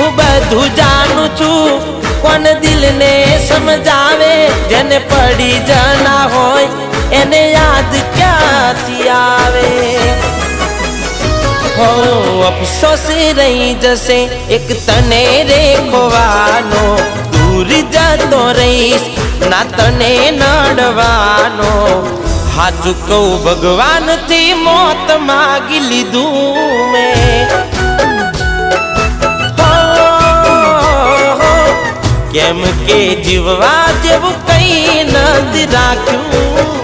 હું બધું જાણું છું, કોણ દિલને સમજાવે, જેને પડી જના હોય એને યાદ ક્યાંથી આવે। હો અફસોસ રહી જશે એક તને રે ખોવાનો, દૂર જતો રહીશ ના તને નડવાનો। હાચું કહું ભગવાનથી મોત માગી લીધું મેં, કેમ કે જીવવા જેવું કઈ નથી રાખ્યું।